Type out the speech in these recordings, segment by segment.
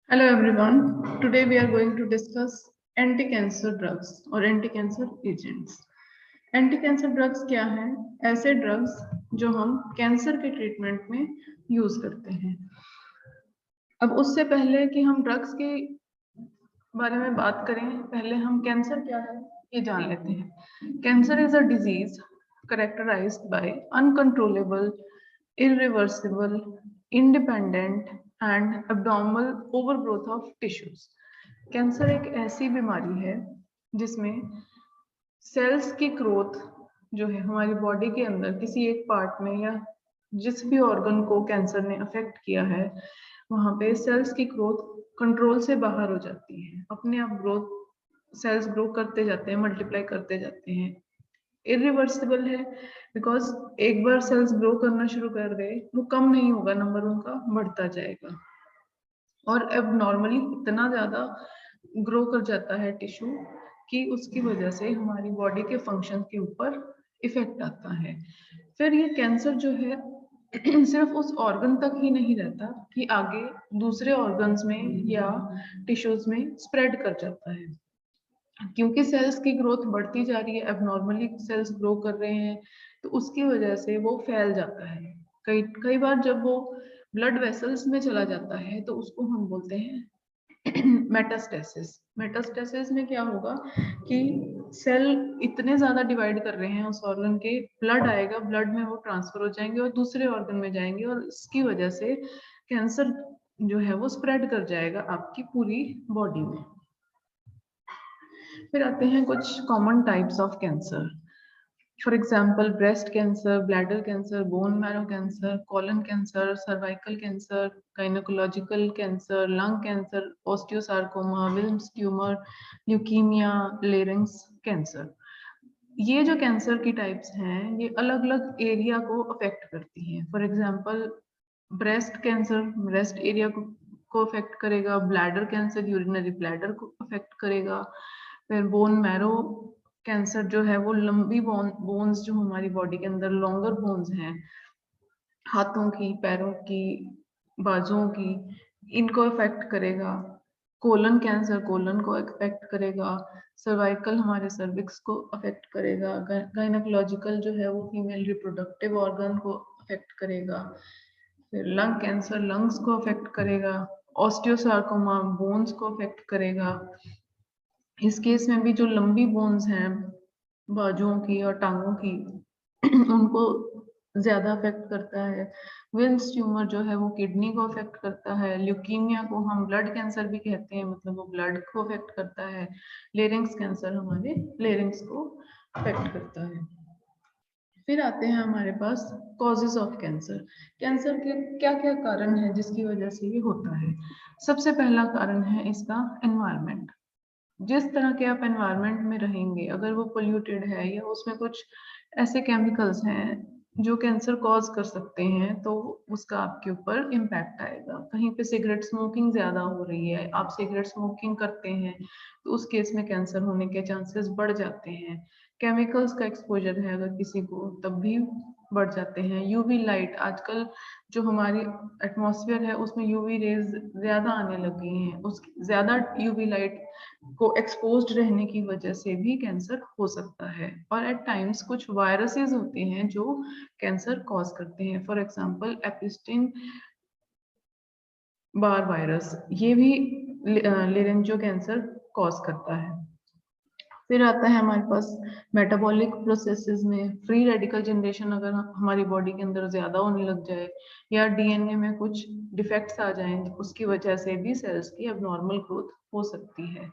Hello everyone. Today we are going to discuss anti-cancer drugs or anti-cancer agents. Anti-cancer drugs क्या हैं? ऐसे drugs जो हम cancer के ट्रीटमेंट में यूज करते हैं। अब उससे पहले कि हम ड्रग्स के बारे में बात करें, पहले हम कैंसर क्या है ये जान लेते हैं। Cancer is a disease characterized by uncontrollable, irreversible, independent and abnormal overgrowth of tissues. Cancer एक ऐसी बीमारी है जिसमें सेल्स की ग्रोथ जो है हमारी बॉडी के अंदर किसी एक पार्ट में या जिस भी ऑर्गन को कैंसर ने अफेक्ट किया है वहां पे सेल्स की ग्रोथ कंट्रोल से बाहर हो जाती है। अपने आप ग्रोथ सेल्स ग्रो करते जाते हैं, मल्टीप्लाई करते जाते हैं। इरिवर्सिबल है बिकॉज एक बार सेल्स ग्रो करना शुरू कर गए वो कम नहीं होगा, नंबर उनका बढ़ता जाएगा। और अब नॉर्मली इतना ज्यादा ग्रो कर जाता है टिश्यू कि उसकी वजह से हमारी बॉडी के फंक्शन के ऊपर इफेक्ट आता है। फिर ये कैंसर जो है सिर्फ उस ऑर्गन तक ही नहीं रहता कि आगे दूसरे ऑर्गन्स में या टिश्यूज में स्प्रेड कर जाता है। क्योंकि सेल्स की ग्रोथ बढ़ती जा रही है, अब नॉर्मली सेल्स ग्रो कर रहे हैं तो उसकी वजह से वो फैल जाता है। कई कई बार जब वो ब्लड वेसल्स में चला जाता है तो उसको हम बोलते हैं मेटास्टेसिस। मेटास्टेसिस में क्या होगा कि सेल इतने ज्यादा डिवाइड कर रहे हैं उस ऑर्गन के, ब्लड आएगा, ब्लड में वो ट्रांसफर हो जाएंगे और दूसरे ऑर्गन में जाएंगे और इसकी वजह से कैंसर जो है वो स्प्रेड कर जाएगा आपकी पूरी बॉडी में। फिर आते हैं कुछ common types of cancer. For example breast cancer, bladder cancer, bone marrow cancer, colon cancer, cervical cancer, gynaecological cancer, lung cancer, osteosarcoma, Wilms tumour, leukaemia, larynx cancer. ये जो कैंसर की टाइप्स हैं ये अलग अलग एरिया को अफेक्ट करती हैं। For example breast cancer breast area को अफेक्ट करेगा, ब्लैडर कैंसर यूरिनरी ब्लैडर को अफेक्ट करेगा। फिर बोन मैरो कैंसर जो है वो लंबी बोन्स जो हमारी बॉडी के अंदर लॉन्गर बोन्स हैं, हाथों की, पैरों की, बाजुओं की, इनको अफेक्ट करेगा। कोलन कैंसर कोलन को अफेक्ट करेगा। सर्वाइकल हमारे सर्विक्स को अफेक्ट करेगा। गायनोकोलॉजिकल जो है वो फीमेल रिप्रोडक्टिव ऑर्गन को अफेक्ट करेगा। फिर लंग कैंसर लंग्स को अफेक्ट करेगा। ऑस्टियोसार्कोमा बोन्स को अफेक्ट करेगा। इस केस में भी जो लंबी बोन्स हैं बाजुओं की और टांगों की उनको ज्यादा अफेक्ट करता है। विल्स ट्यूमर जो है वो किडनी को अफेक्ट करता है। ल्यूकीमिया को हम ब्लड कैंसर भी कहते हैं, मतलब वो ब्लड को अफेक्ट करता है। लेरिंग्स कैंसर हमारे लेरिंग्स को अफेक्ट करता है। फिर आते हैं हमारे पास कॉजेज ऑफ कैंसर। कैंसर के क्या क्या कारण है जिसकी वजह से ये होता है। सबसे पहला कारण है इसका एनवायरनमेंट। जिस तरह के आप एनवायरनमेंट में रहेंगे, अगर वो पोल्यूटेड है या उसमें कुछ ऐसे केमिकल्स हैं जो कैंसर कॉज कर सकते हैं तो उसका आपके ऊपर इम्पैक्ट आएगा। कहीं पे सिगरेट स्मोकिंग ज्यादा हो रही है, आप सिगरेट स्मोकिंग करते हैं तो उस केस में कैंसर होने के चांसेस बढ़ जाते हैं। केमिकल्स का एक्सपोजर है अगर किसी को तब भी बढ़ जाते हैं। यूवी लाइट, आजकल जो हमारी एटमॉस्फेयर है उसमें यूवी रेज ज्यादा आने लग गई हैं, उस ज्यादा यूवी लाइट को एक्सपोज्ड रहने की वजह से भी कैंसर हो सकता है। और एट टाइम्स कुछ वायरसेस होते हैं जो कैंसर कॉज करते हैं। फॉर एग्जांपल एपिस्टिन बार वायरस, ये भी लेरेंजियो कैंसर कॉज करता है। फिर आता है हमारे पास मेटाबॉलिक प्रोसेसेस में फ्री रेडिकल जनरेशन, अगर हमारी बॉडी के अंदर ज्यादा होने लग जाए या डीएनए में कुछ डिफेक्ट्स आ जाएं उसकी वजह से भी सेल्स की अबनॉर्मल ग्रोथ हो सकती है।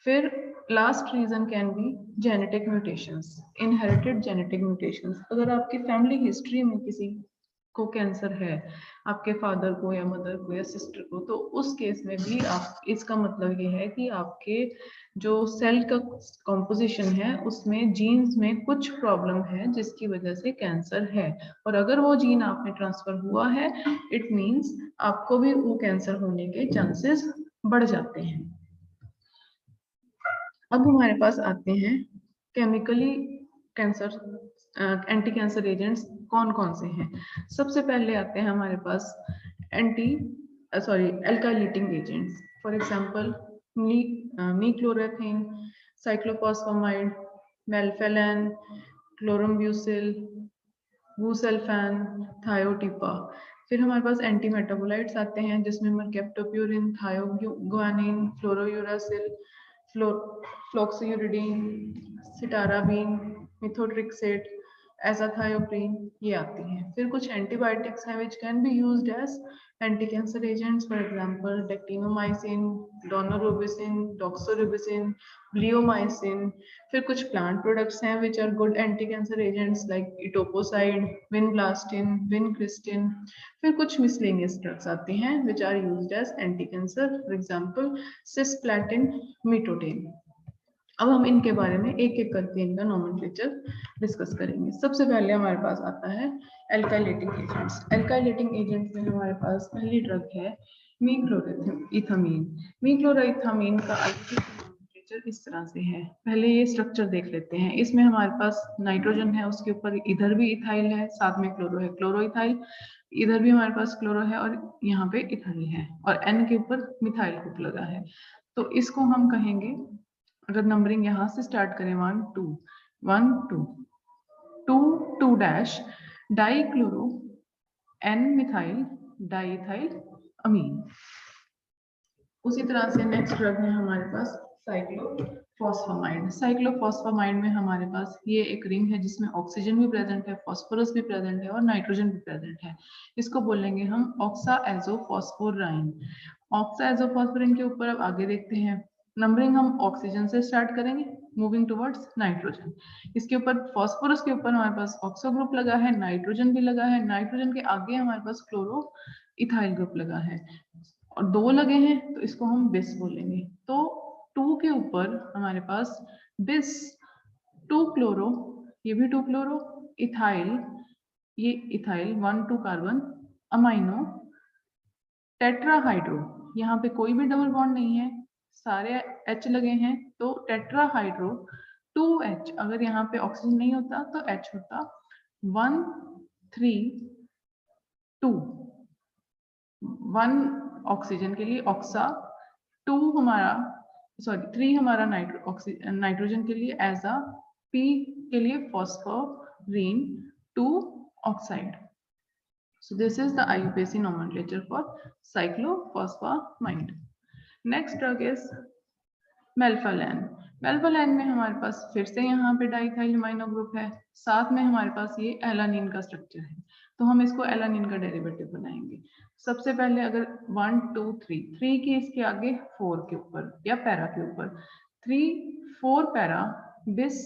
फिर last reason can be genetic mutations, inherited genetic mutations. अगर आपकी फैमिली हिस्ट्री में किसी को कैंसर है, आपके फादर को या मदर को या सिस्टर को, तो उस केस में भी आप, इसका मतलब ये है कि आपके जो सेल का कॉम्पोजिशन है उसमें जीन्स में कुछ प्रॉब्लम है जिसकी वजह से कैंसर है। और अगर वो जीन आप में ट्रांसफर हुआ है इट मींस आपको भी वो कैंसर होने के चांसेस बढ़ जाते हैं। अब हमारे पास आते हैं chemically cancer anti cancer agents कौन कौन से हैं। सबसे पहले आते हैं हमारे पास anti alkylating agents. For example, mechloroethane, cyclophosphamide, melphalan, chlorombucil, busulfan, thiotepa. फिर हमारे पास एंटी मेटाबोलाइट्स आते हैं जिसमें मर्केप्टोप्यूरिन, थायोग्वानिन, फ्लोरोयूरासिल, फ्लोक्सियूरिडीन, सिटाराबीन, मिथोट्रिक्सेट, एजाथायोप्रीन, ये आती हैं। फिर कुछ एंटीबायोटिक्स हैं which can be used as anti-cancer agents, for example dectinomycin, daunorubicin, doxorubicin, bleomycin। फिर कुछ प्लांट प्रोडक्ट्स हैं which are good anti-cancer agents like etoposide, vinblastine, vincristin। फिर कुछ miscellaneous drugs आती हैं which are used as anti-cancer, for example cisplatin, metotane। अब हम इनके बारे में एक एक करके इनका नोमेनक्लेचर डिस्कस करेंगे। सबसे पहले हमारे पास आता है एल्काइलेटिंग एजेंट्स। एल्काइलेटिंग एजेंट्स में हमारे पास पहली ड्रग है मीक्लोरोइथामीन। मीक्लोरोइथामीन का नोमेनक्लेचर इस तरह से है। पहले ये स्ट्रक्चर देख लेते हैं। इसमें हमारे पास नाइट्रोजन है, उसके ऊपर इधर भी इथाइल है, साथ में क्लोरो है, क्लोरोइथाइल। इधर भी हमारे पास क्लोरो है और यहाँ पे इथाइल है और एन के ऊपर मिथाइल ग्रुप लगा है। तो इसको हम कहेंगे, अगर नंबरिंग यहाँ से स्टार्ट करें 1 2 1 2 2 2 dash dichloro N methyl diethyl amine. उसी तरह से नेक्स्ट ड्रग है हमारे पास साइक्लोफॉस्फामाइड। साइक्लोफॉस्फामाइड में हमारे पास ये एक रिंग है जिसमें ऑक्सीजन भी प्रेजेंट है, फास्फोरस भी प्रेजेंट है और नाइट्रोजन भी प्रेजेंट है। इसको बोलेंगे हम ऑक्साएजोफॉस्फोराइन। ऑक्साएजोफॉस्फोराइन के ऊपर अब आगे देखते हैं। नंबरिंग हम ऑक्सीजन से स्टार्ट करेंगे, मूविंग टुवर्ड्स नाइट्रोजन। इसके ऊपर फास्फोरस के ऊपर हमारे पास ऑक्सो ग्रुप लगा है, नाइट्रोजन भी लगा है, नाइट्रोजन के आगे हमारे पास क्लोरो इथाइल ग्रुप लगा है और 2 लगे हैं तो इसको हम बिस बोलेंगे। तो 2 के ऊपर हमारे पास बिस 2 क्लोरो, ये भी 2 क्लोरो, इथाइल, ये इथाइल 1 2 कार्बन, अमाइनो, टेट्राहाइड्रो, यहाँ पे कोई भी डबल बॉन्ड नहीं है, सारे H लगे हैं तो टेट्राहाइड्रो 2H। अगर यहाँ पे ऑक्सीजन नहीं होता तो H होता 1 3 2। 1 ऑक्सीजन के लिए ऑक्सा, 2 हमारा 3 हमारा नाइट्रोजन के लिए एज अ, P के लिए फॉस्फोरीन 2 oxide. So this is the IUPAC nomenclature for cyclophosphamide. Next drug is मेल्फालैन। मेल्फालैन में हमारे पास फिर से यहाँ पे डाइथाइल अमाइनो ग्रुप है, साथ में हमारे पास ये एलानिन का स्ट्रक्चर है, तो हम इसको एलानिन का डेरिवेटिव बनाएंगे। सबसे पहले अगर 1 2 3 3 की इसके आगे 4 के ऊपर या पैरा के ऊपर 3 4 para bis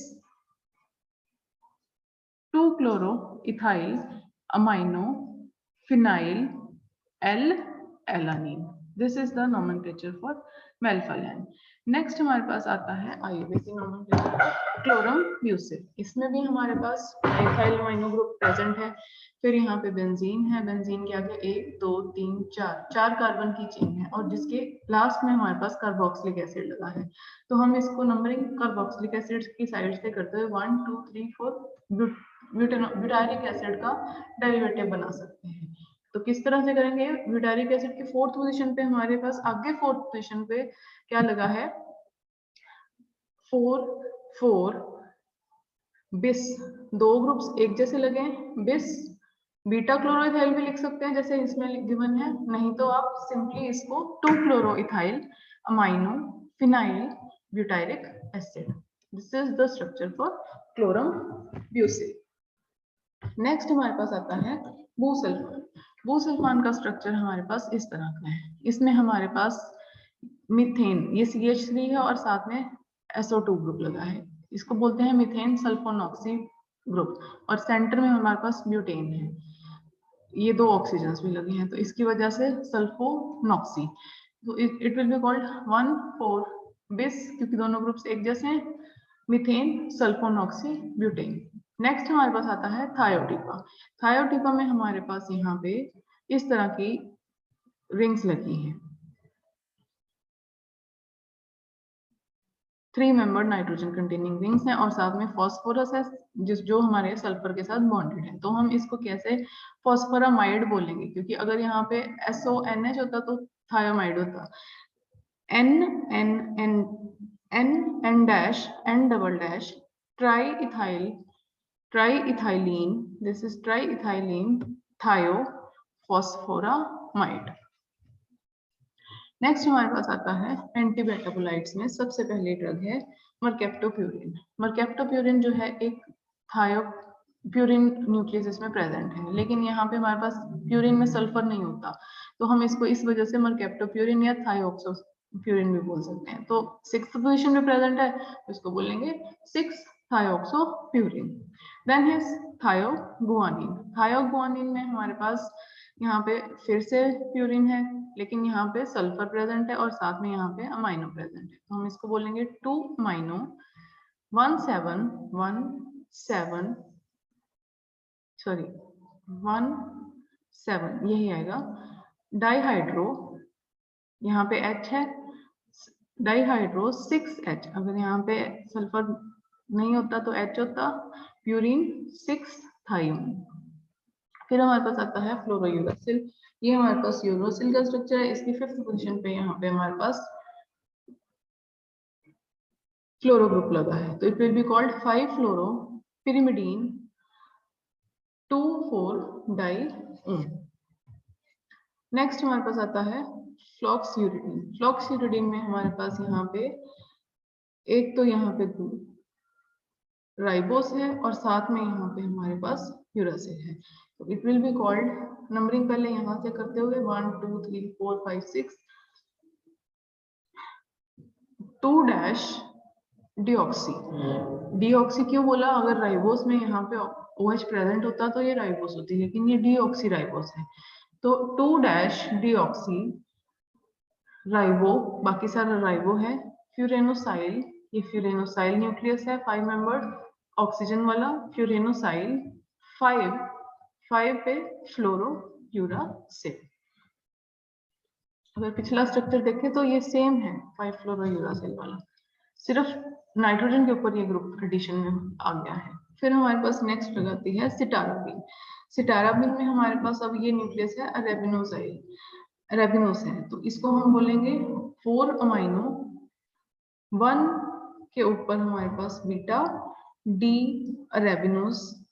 2 chloro ethyl amino phenyl L alanine. This is the nomenclature for melphalan. Next हमारे पास आता है आईयूपीएसी नोमेनक्लेचर क्लोरम ब्यूसिल। इसमें भी हमारे पास डाइथाइल अमाइनो ग्रुप प्रेजेंट है। फिर यहाँ पे बेंजीन है, बेंजीन के आगे 1 2 3 4 कार्बन की चेन है और जिसके लास्ट में हमारे पास कार्बोक्सिलिक एसिड लगा है। तो हम इसको नंबरिंग कार्बोक्सिलिक एसिड की साइड से करते हुए 1 2 3 4 ब्यूटारिक एसिड का डेरिवेटिव बना सकते हैं। तो किस तरह से करेंगे? ब्यूटारिक एसिड की 4th पोजीशन पे हमारे पास आगे 4th पोजीशन पे क्या लगा है? 4 4 बिस, 2 ग्रुप्स एक जैसे लगे हैं, बिस बीटा क्लोरोइथाइल भी लिख सकते हैं जैसे इसमें गिवन है, नहीं तो आप सिंपली इसको 2 chloroethyl amino phenyl butyric acid. This is the structure for chlorambucil. Next हमारे पास आता है बुसल्फान। बुसल्फान का स्ट्रक्चर हमारे पास इस तरह का है। इसमें हमारे पास मीथेन, ये CH3 है और साथ में SO2 ग्रुप लगा है, इसको बोलते हैं मीथेन सल्फोनॉक्सी ग्रुप और सेंटर में हमारे पास ब्यूटेन है, ये 2 ऑक्सीजन भी लगे हैं तो इसकी वजह से सल्फोनॉक्सी। तो इट विल बी कॉल्ड 1 4 बिस, क्योंकि दोनों ग्रुप्स एक जैसे हैं, मीथेन सल्फोनॉक्सी ब्यूटेन। नेक्स्ट हमारे पास आता है थायोटिपा। थायोटिपा में हमारे पास यहाँ पे इस तरह की रिंग्स लगी हैं। 3 मेंबर्ड नाइट्रोजन कंटेनिंग रिंग्स हैं और साथ में फॉस्फोरस है जो हमारे सल्फर के साथ बॉन्डेड है। तो हम इसको कैसे फॉस्फोरामाइड बोलेंगे, क्योंकि अगर यहाँ पे SONH होता तो थायोमाइड होता। N N N N N dash N double dash triethylene, this is triethylene thiophosphoramide। Next हमारे पास आता है एंटीमेटाबोलाइट्स में सबसे पहले ड्रग है मरकेप्टोप्यूरिन। मरकेप्टोप्यूरिन जो है एक थायोप्यूरिन न्यूक्लियस इसमें प्रेजेंट है, लेकिन यहाँ पे हमारे पास प्यूरिन में सल्फर नहीं होता, तो हम इसको इस वजह से मरकेप्टोप्यूरिन या थायोक्सोप्यूरिन भी बोल सकते हैं। तो 6th पोजीशन में प्रेजेंट है, तो इसको बोलेंगे 6 थायोक्सोप्यूरिन। देन है थायोगुआनिन। थायोगुआनिन में हमारे पास यहाँ पे फिर से प्यूरिन है, लेकिन यहाँ पे सल्फर प्रेजेंट है और साथ में यहाँ पे अमाइनो प्रेजेंट है, तो हम इसको बोलेंगे 2 अमाइनो 17 यही आएगा। डाइहाइड्रो, यहाँ पे H है, डाइहाइड्रो 6H, अगर यहाँ पे सल्फर नहीं होता तो H होता, प्यूरिन 6 थायोन। फिर हमारे पास आता है फ्लोरोयूरासिल। ये हमारे पास यूरोसिल का स्ट्रक्चर है, इसकी 5th पोजीशन पे यहाँ पे हमारे पास फ्लोरो ग्रुप लगा है, तो it will be called 5 fluoro pyrimidine dione. Next हमारे पास आता है फ्लॉक्सयूरिडीन। फ्लॉक्सयूरिडीन में हमारे पास यहाँ पे एक तो यहाँ पे राइबोस है और साथ में यहाँ पे हमारे पास यूरासिल है, तो it will be called, numbering पहले यहाँ से करते हुए 1 2 3 4 5 6 2-डिऑक्सी। डिऑक्सी क्यों बोला, अगर राइबोस में यहाँ पे OH प्रेजेंट होता तो ये राइबोस होती, लेकिन ये डीऑक्सी राइबोस है, तो 2-डिऑक्सी राइबो, बाकी सारा राइबो है। फ्यूरेनोसाइल, ये फ्यूरेनोसाइल न्यूक्लियस है 5 मेंबर्ड ऑक्सीजन वाला फ्यूरेनोसाइल 5 पे फ्लोरोयूरासिल। अगर पिछला स्ट्रक्चर देखें तो ये सेम है 5 फ्लोरोयूरासिल वाला, सिर्फ नाइट्रोजन के ऊपर ये ग्रुप एडिशन में आ गया है। फिर हमारे पास नेक्स्ट ड्रग आती है सिटाराबिन। सिटाराबिन में हमारे पास अब ये न्यूक्लियस है अरेबिनोस है, तो इसको हम बोलेंगे 4 अमाइनो 1 के ऊपर हमारे पास बीटा डी अरेबिनोस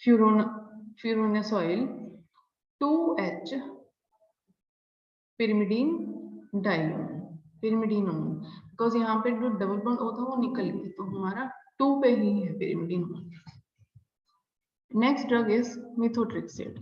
फ्यूरोनेसॉइल 2H पिरिमिडीनोन, बिकॉज यहाँ पे जो डबल बॉन्ड O था वो निकल गया, तो हमारा 2 पे ही है pyrimidinone. Next drug is methotrexate.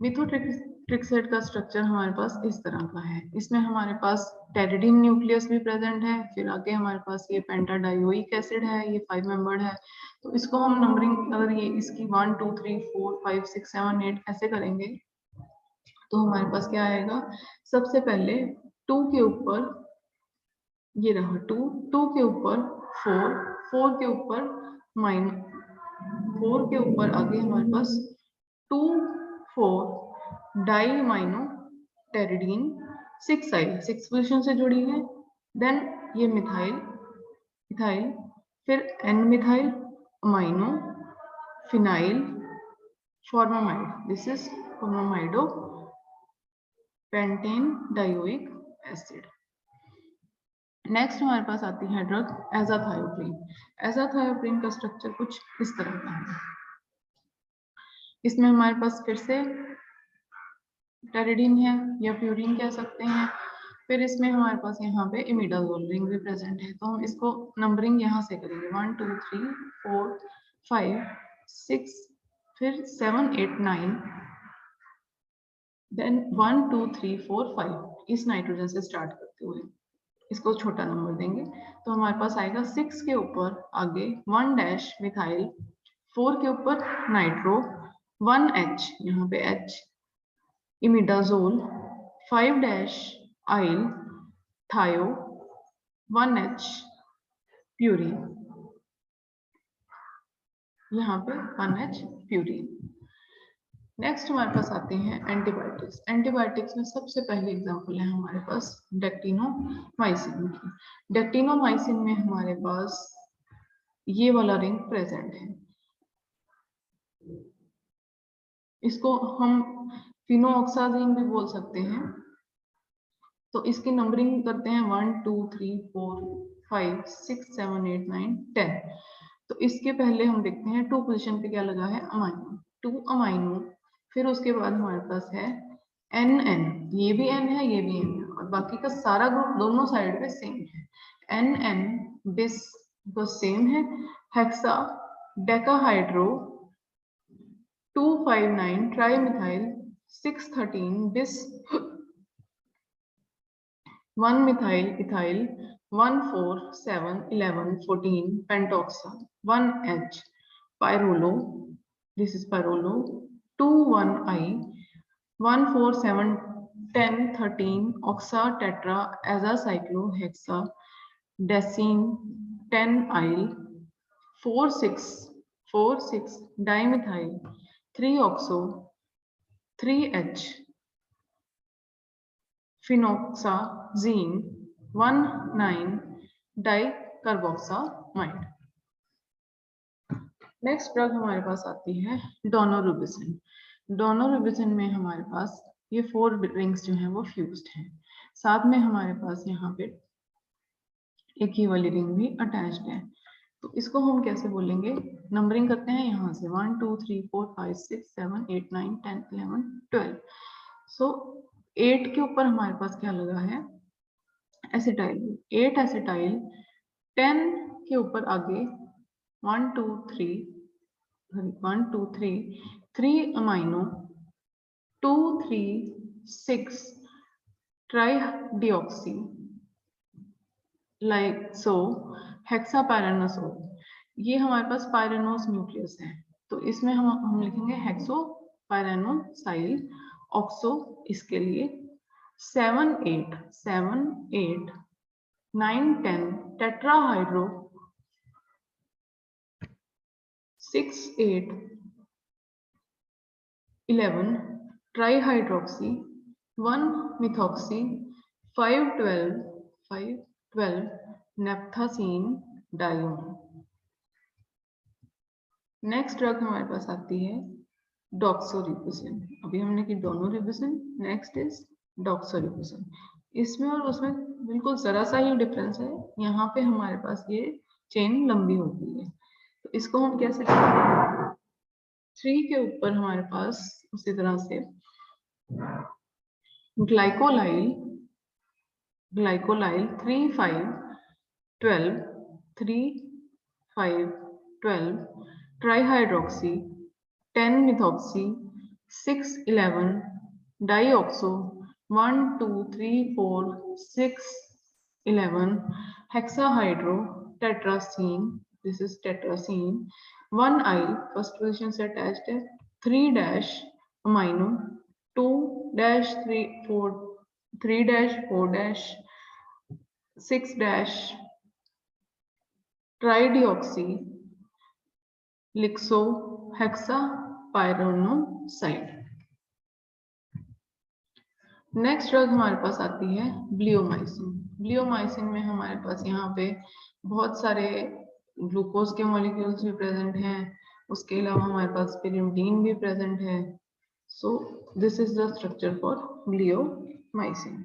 Methotrexate का स्ट्रक्चर हमारे पास इस तरह का है, इसमें हमारे पास टेरिडीन न्यूक्लियस भी प्रेजेंट है, फिर आगे हमारे पास ये पेंटाडाइओइक एसिड है, ये 5 मेंबर्ड है, तो इसको हम नंबरिंग अगर ये इसकी 1 2 3 4 5 6 7 8 ऐसे करेंगे तो हमारे पास क्या आएगा, सबसे पहले 2 के ऊपर ये रहा 2 के ऊपर 4 के ऊपर -4 के ऊपर आगे हमारे पास 2,4 डाइमाइनो टेरिडीन 6 पोजीशन से जुड़ी है। देन ये मिथाइल फिर N methyl amino phenyl formamide, this is formamido pentane dioic acid. Next हमारे पास आती है ड्रग एजाथायोप्रिन। एजाथायोप्रिन का स्ट्रक्चर कुछ इस तरह का है, इसमें हमारे पास फिर से टेरिडीन है या प्यूरिन कह सकते हैं, फिर इसमें हमारे पास यहाँ पे इमिडाजोल रिंग भी प्रेजेंट है, तो हम इसको नंबरिंग यहाँ से करेंगे 1 2 3 4 5 6 फिर 7 8 9 देन 1 2 3 4 5 इस नाइट्रोजन से स्टार्ट करते हुए इसको छोटा नंबर देंगे, तो हमारे पास आएगा 6 के ऊपर आगे 1- मिथाइल 4 के ऊपर नाइट्रो 1H यहाँ पे H इमिडाजोल 5- थायो 1H प्यूरिन, यहाँ पे 1H प्यूरिन। नेक्स्ट हमारे पास आते हैं एंटीबायोटिक्स। एंटीबायोटिक्स में सबसे पहले एग्जांपल है हमारे पास डेक्टिनोमाइसिन की। डेक्टिनोमाइसिन में हमारे पास ये वाला रिंग प्रेजेंट है, इसको हम फिनोऑक्साजिन भी बोल सकते हैं। तो इसकी नंबरिंग करते हैं 1 2 3 4 5 6 7 8 9 10। तो इसके पहले हम देखते हैं 2 पोजीशन पे क्या लगा है, अमाइनो, 2 अमाइनो। फिर उसके बाद हमारे पास है एन एन, ये भी एन है ये भी एन है, और बाकी का सारा ग्रुप दोनों साइड पे सेम है। एन एन बिस तो सेम है। हेक्सा डेकाहाइड्रो 259 ट्राइमिथाइल 613 बिस 1 methyl ethyl 1 4 7 11 14 pentoxal 1 H pyrrolo, this is pyrrolo 2 1 I 1 4 7 10 13 oxa tetra azacyclohexa decene 10 il 4 6 4 6 dimethyl 3 oxo 3 H phenoxazine 1,9 डाइकार्बोक्सामाइड। Next drug हमारे पास आती है डोनोरुबिसिन। डोनोरुबिसिन में हमारे पास ये 4 रिंग्स जो हैं वो फ्यूज्ड हैं, साथ में हमारे पास यहाँ पे एक ही वाली रिंग भी अटैच्ड है। तो इसको हम कैसे बोलेंगे, नंबरिंग करते हैं यहाँ से 1 2 3 4 5 6 7 8 9 10 11 12। सो 8 के ऊपर हमारे पास क्या लगा है, एसिटाइल, 8 एसिटाइल। 10 के ऊपर आगे 1 2 3 1 2 3 3 अमाइनो 2 3 6 ट्राईडिऑक्सी लाइक्सो हेक्सापायरानोसोल। ये हमारे पास पायरानोस न्यूक्लियस है, तो इसमें हम लिखेंगे हेक्सो पायरानोसाइल ऑक्सो इसके लिए 7 8 7 8 9 10 टेट्राहाइड्रो 6 8 11 ट्राईहाइड्रोक्सी 1 मिथॉक्सी 5 12 5 12 नेप्थासीन डायोन। नेक्स्ट ड्रग हमारे पास आती है डॉक्सोरिबोसिन। अभी हमने की डोनोरिबोसिन, नेक्स्ट इज डॉक्सोरिबोसिन। इसमें और उसमें बिल्कुल जरा सा ही डिफरेंस है, यहाँ पे हमारे पास ये चेन लंबी होती है। तो इसको हम कैसे करेंगे, 3 के ऊपर हमारे पास उसी तरह से glycolyl glycolyl 3 5 12 3 5 12 trihydroxy 10 methoxy 6 11 dioxo 1 2 3 4 6 11 hexahydro tetracene, this is tetracene 1 I first position से अटैच्ड है 3 dash amino 2 dash 3 4 3 dash 4 dash 6 dash trideoxy lyxo hexa pyranoside. Next drug हमारे पास आती है ब्लियोमाइसिन। ब्लियोमाइसिन में हमारे पास यहाँ पे बहुत सारे ग्लूकोज के मॉलिक्यूल्स भी प्रेजेंट हैं, उसके अलावा हमारे पास पिरिमिडीन भी प्रेजेंट है। So this is the structure for bleomycin.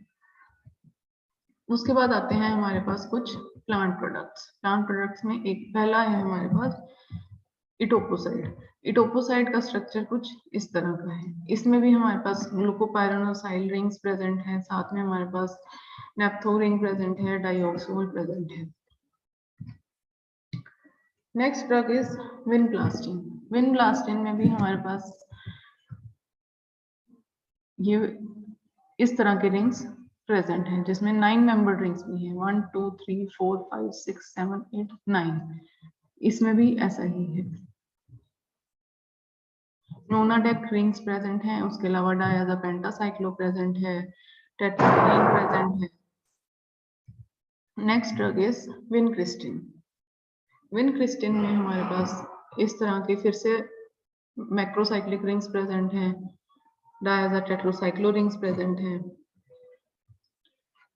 उसके बाद आते हैं हमारे पास कुछ प्लांट प्रोडक्ट्स। प्लांट प्रोडक्ट्स में एक पहला है हमारे पास इटोपोसाइड। इटोपोसाइड का स्ट्रक्चर कुछ इस तरह का है, इसमें भी हमारे पास ग्लूकोपायरानोसाइल रिंग्स प्रेजेंट हैं, साथ में हमारे पास नेप्थो रिंग प्रेजेंट है, डाइऑक्सोल प्रेजेंट है। Next drug is vinblastine. Vinblastine में भी हमारे पास ये इस तरह के रिंग्स प्रेजेंट हैं, जिसमें 9 मेंबर्ड रिंग्स भी हैं, 1 2 3 4 5 6 7 8 9। इसमें भी ऐसा ही है, नोनाडेक रिंग्स प्रेजेंट हैं, उसके अलावा डायज़ापेंटासाइक्लो प्रेजेंट है, टेट्राथीन प्रेजेंट है। Next drug is vincristine. Vincristine में हमारे पास इस तरह के फिर से मैक्रोसाइक्लिक रिंग्स प्रेजेंट हैं, डायज़र टेट्रासाइक्लो रिंग्स प्रेजेंट हैं।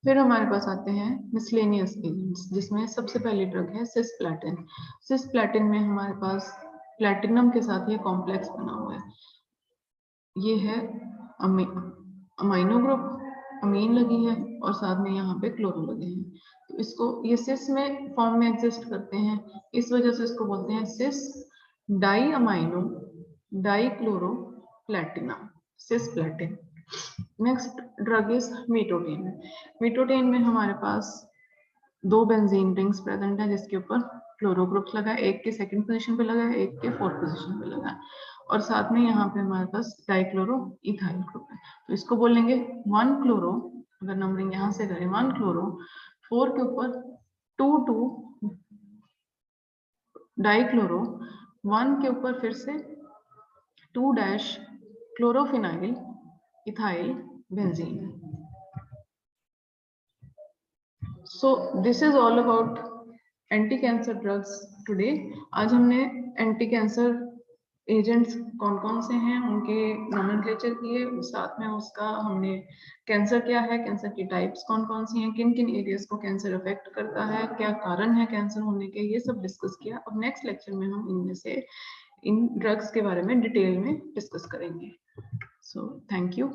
फिर हमारे पास आते हैं मिसलेनियस एजेंट्स, जिसमें सबसे पहली ड्रग है सिस्प्लैटिन। सिस्प्लैटिन में हमारे पास प्लैटिनम के साथ ये कॉम्प्लेक्स बना हुआ है। ये है अमीनो ग्रुप, अमीन लगी है और साथ में यहाँ पे क्लोरो लगे हैं। तो इसको ये सिस में फॉर्म में एग्जिस्ट करते हैं, इस वजह से इसको बोलते हैं cis di amino di chloro platinum, cisplatin. Next drug is mitotane. Mitotane में हमारे पास दो बेंजीन रिंग्स प्रेजेंट है, जिसके ऊपर क्लोरो ग्रुप लगा है, एक के सेकंड पोजीशन पे लगा है, एक के फोर्थ पोजीशन पे लगा है, और साथ में यहाँ पे हमारे पास डाइक्लोरो इथाइल ग्रुप है। तो इसको बोलेंगे 1 क्लोरो, अगर नंबरिंग यहाँ से करें 1 क्लोरो, 4 के ऊपर 2 डाइक्लोरो, 1 के ऊपर फिर से 2 dash chlorophenyl ethyl benzene. So this is all about anti cancer drugs today. आज हमने एंटी कैंसर एजेंट्स कौन कौन से हैं उनके नोमेनक्लेचर किए, साथ में उसका हमने कैंसर क्या है, कैंसर की टाइप्स कौन कौन सी हैं, किन किन एरियाज को कैंसर अफेक्ट करता है, क्या कारण है कैंसर होने के, ये सब डिस्कस किया। अब नेक्स्ट लेक्चर में हम इनमें से इन ड्रग्स के बारे में डिटेल में डिस्कस करेंगे। So thank you.